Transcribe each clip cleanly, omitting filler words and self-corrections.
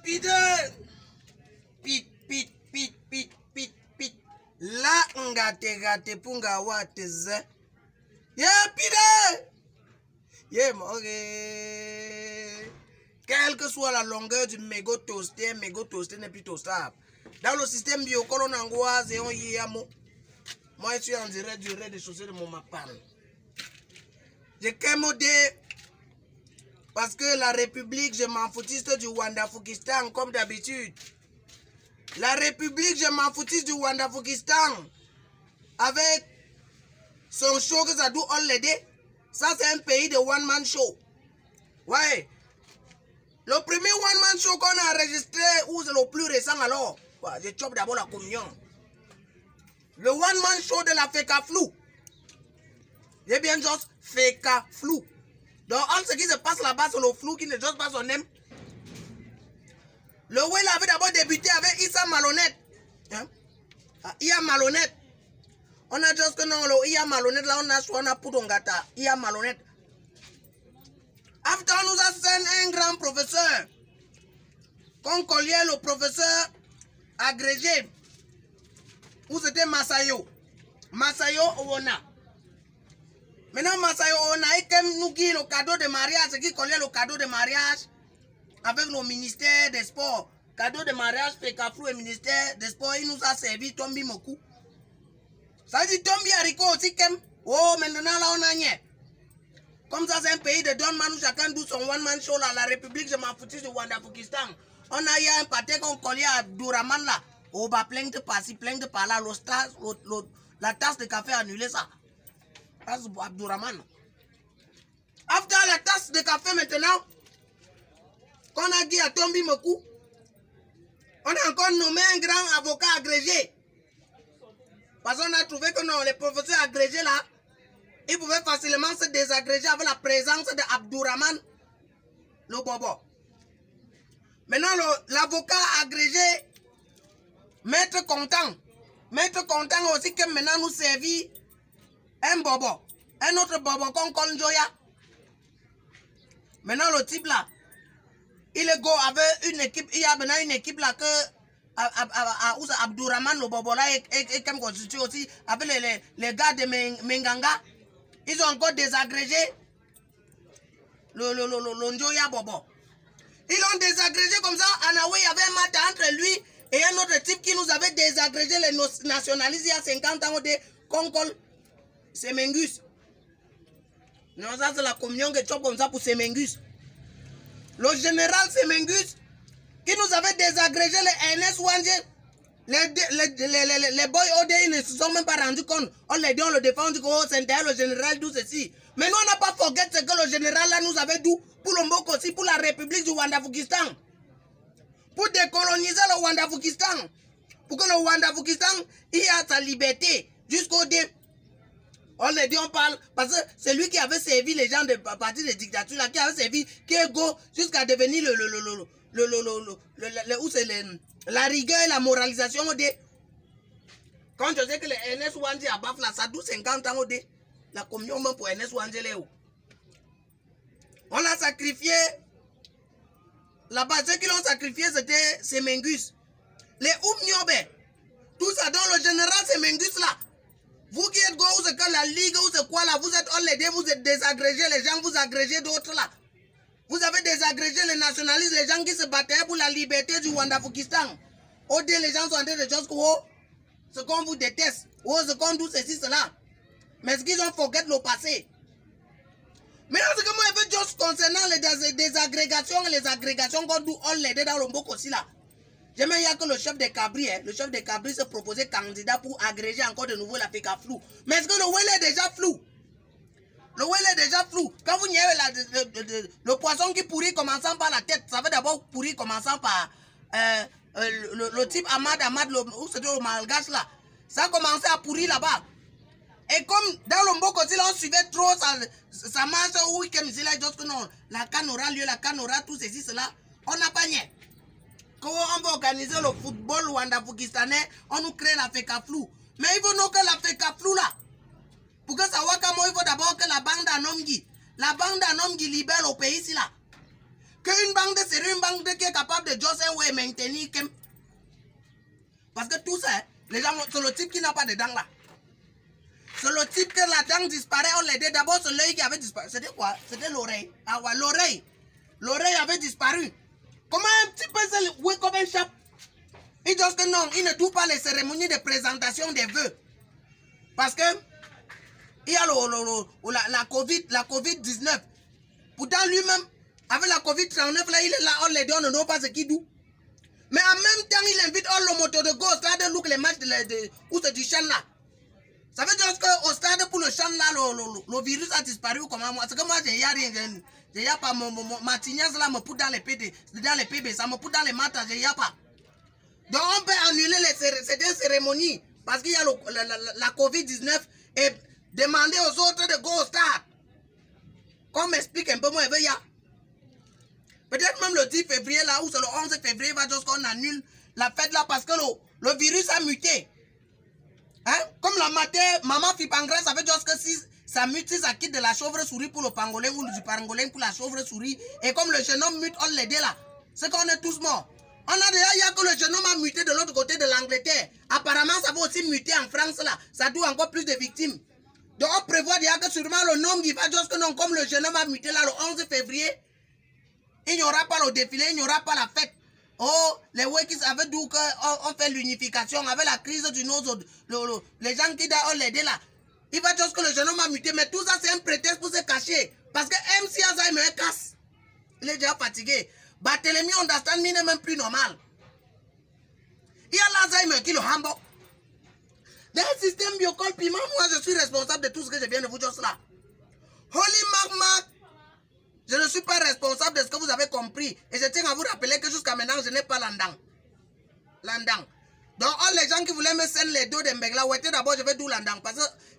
Pide. Pit, pit, pit, pit, pit, pit. La ngate gate punga wate ze. Pide. Quelle que soit la longueur du mégot toasté n'est plus toastable. Dans le système biocolon angoisse et on y a mot. Moi, je suis en direct du rez-de-chaussée de mon mapan. J'ai qu'un mot parce que la République, je m'en foutiste du Wanda-Foukistan, comme d'habitude. La République, je m'en foutiste du Wanda-Foukistan. Avec son show que ça doit l'aider. Ça, c'est un pays de one-man show. Ouais. Le premier one-man show qu'on a enregistré, ou c'est le plus récent alors. Ouais, je chope d'abord la communion. Le one-man show de la Feka Flou. J'ai bien juste Feka Flou. Donc, all ce qui se passe là-bas, c'est le flou qui ne juste pas son aime. Le Well avait d'abord débuté avec Issa Malhonnête. Hein? Ia Malhonnête. On a juste que non, le Ia Malhonnête, là, on a Poudongata. Ia Malhonnête. Après, on nous a sent un grand professeur. Qu'on colliait le professeur agrégé. Où c'était Masayo. Masayo Owona. Maintenant, Masayo Owona, il nous dit le cadeau de mariage, ce qui collait le cadeau de mariage avec le ministère des Sports. Cadeau de mariage, Fekaflou et ministère des Sports, il nous a servi Tombi Moku. Ça dit Tombi Haricot aussi, oh, maintenant là, on a rien. Comme ça, c'est un pays de Donman où chacun doit son one-man show là. La République, je m'en foutis du Wanda-Foukistan. On a eu un pâté qu'on collait à Douraman là. On va plein de par-ci, plein de par-là. La tasse de café annulée ça. Tasse Abdouraman. Après la tasse de café maintenant, qu'on a dit à Tombi Moku, on a encore nommé un grand avocat agrégé. Parce qu'on a trouvé que non, les professeurs agrégés là, ils pouvaient facilement se désagréger avec la présence d'Abdouraman, le bobo. Maintenant, l'avocat agrégé, Maître Content aussi que maintenant nous servit un bobo. Un autre bobo qu'on colle Njoya. Maintenant, le type là, il est go avec une équipe, il y a maintenant une équipe là que Abdouraman, le bobo là, et comme constitue aussi avec les gars de Menganga. Ils ont encore désagrégé le Njoya Bobo. Ils l'ont désagrégé comme ça. Anawe, il y avait un match entre lui et un autre type qui nous avait désagrégé les nationalistes il y a 50 ans de Concol. Semengus. Non, ça c'est la communion que tu as comme ça pour Semengus. Le général Semengus qui nous avait désagrégé les NS Wanje. Les boys OD, ils ne se sont même pas rendus compte. On les dit, on le défend, on dit que oh, c'est le général d'où ceci. Mais nous, on n'a pas forget ce que le général là nous avait dit pour le Mboko aussi, pour la République du Wanda-Foukistan. Pour décoloniser le Wanda-Foukistan. Pour que le Wanda-Foukistan ait sa liberté jusqu'au dé. On les dit, on parle, parce que c'est lui qui avait servi les gens de parti de dictature là, qui avait servi, qui est go jusqu'à devenir la rigueur et la moralisation au dé. Quand je sais que les NS Wandje à Bafla, ça doit 50 ans au dé. La communion même pour NS Wandje Léo. On l'a sacrifié. Là-bas, ceux qui l'ont sacrifié, c'était Semengus. Les Oumniobe. Tout ça dans le général Semengus là. Vous qui êtes go, où c'est que la ligue, où c'est quoi là, vous êtes all les deux, vous êtes désagrégés, les gens vous agrégez d'autres là. Vous avez désagrégé les nationalistes, les gens qui se battaient pour la liberté du Wanda-Foukistan. Au dé, les gens sont en train de choses que oh, ce qu'on vous déteste, oh, ce qu'on dit ceci, cela. Mais ce qu'ils ont forget le passé. Maintenant, ce que moi je veux juste concernant les désagrégations et les agrégations qu'on doit all les deux dans le Mboko aussi là. J'aime bien que le chef des Cabris, le chef des Cabris se proposait candidat pour agréger encore de nouveau la Feka Flou. Mais est-ce que le Well est déjà flou? Le Well est déjà flou. Quand vous n'y avez le poisson qui pourrit commençant par la tête, ça veut d'abord pourrir commençant par le type Ahmad, où c'était le malgache là. Ça a commencé à pourrir là-bas. Et comme dans le Mboko, si on suivait trop, ça marche au week-end, c'est là, juste que non, la canne aura lieu, la canne aura tout ceci, cela, on n'a pas rien. Quand on va organiser le football Wanda-Foukistanais, on nous crée la Feka Flou. Mais il faut nous que la Feka Flou là. Pour que ça soit comme il faut d'abord que la bande Anomgi libère le pays ici là. Qu'une banque de série, une banque qui est capable de just et maintenir. Parce que tout ça, les gens, c'est le type qui n'a pas de dents là. C'est le type que la dent disparaît, on l'aidait. D'abord, c'est l'œil qui avait disparu. C'était quoi? C'était l'oreille. Ah ouais, l'oreille. L'oreille avait disparu. Comment un petit peu c'est oui, comme un chat? Il dit que non, il ne doit pas les cérémonies de présentation des vœux. Parce que il y a la COVID-19. Pourtant, lui-même, avec la COVID-19, là, il est là, on les donne, on ne sait pas ce qu'il dit. Mais en même temps, il invite all le moto de gauche, là, de look les matchs où c'est du chant là. Ça veut dire qu'au stade pour le chant là, le virus a disparu comment moi? C'est que moi, j'ai rien. J'ai pas ma tignasse là, me pousse dans les PB, ça me pousse dans les matas, j'ai pas. Donc on peut annuler ces cérémonies parce qu'il y a la COVID-19 et demander aux autres de go au stade. Qu'on m'explique un peu moins, peut-être même le 10 février là, ou c'est le 11 février, va juste qu'on annule la fête là parce que le virus a muté. Hein? Comme la maman Fipangras, ça veut dire que si ça mute, si ça quitte de la chauve-souris pour le pangolin ou du pangolin pour la chauve-souris, et comme le jeune homme mute, on l'aide là. C'est qu'on est tous morts. On a déjà, il y a que le jeune homme a muté de l'autre côté de l'Angleterre. Apparemment, ça va aussi muter en France là. Ça doit encore plus de victimes. Donc on prévoit déjà que sûrement le nombre qui va dire que non, comme le jeune homme a muté là le 11 février, il n'y aura pas le défilé, il n'y aura pas la fête. Oh, les Wekis avaient dit qu'on fait l'unification avec la crise du nose, les gens qui ont l'aidé là. Il va dire que le jeune homme a muté, mais tout ça c'est un prétexte pour se cacher. Parce que MC Alzheimer casse. Il est déjà fatigué. Barthélemy understand me n'est même plus normal. Il y a l'Alzheimer qui le hambo. Dans le système biocol piment, moi je suis responsable de tout ce que je viens de vous dire cela. Holy Magma. Je ne suis pas responsable de ce que vous avez compris. Et je tiens à vous rappeler que jusqu'à maintenant, je n'ai pas l'andang. Donc, les gens qui voulaient me saigner les dos de Mbengla, ouais, d'abord, je vais d'où l'andang.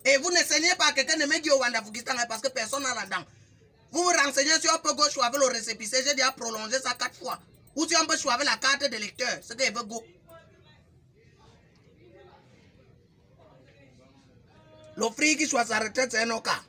Et vous ne saignez pas quelqu'un de Megui au Wandafukistan parce que personne n'a l'andang. Vous vous renseignez sur un peu gauche avec le récépissé. J'ai déjà prolongé ça 4 fois. Ou si on peut choisir la carte de lecteur. C'est qu'il veut go. Le fric qui choisit sa retraite, c'est un cas.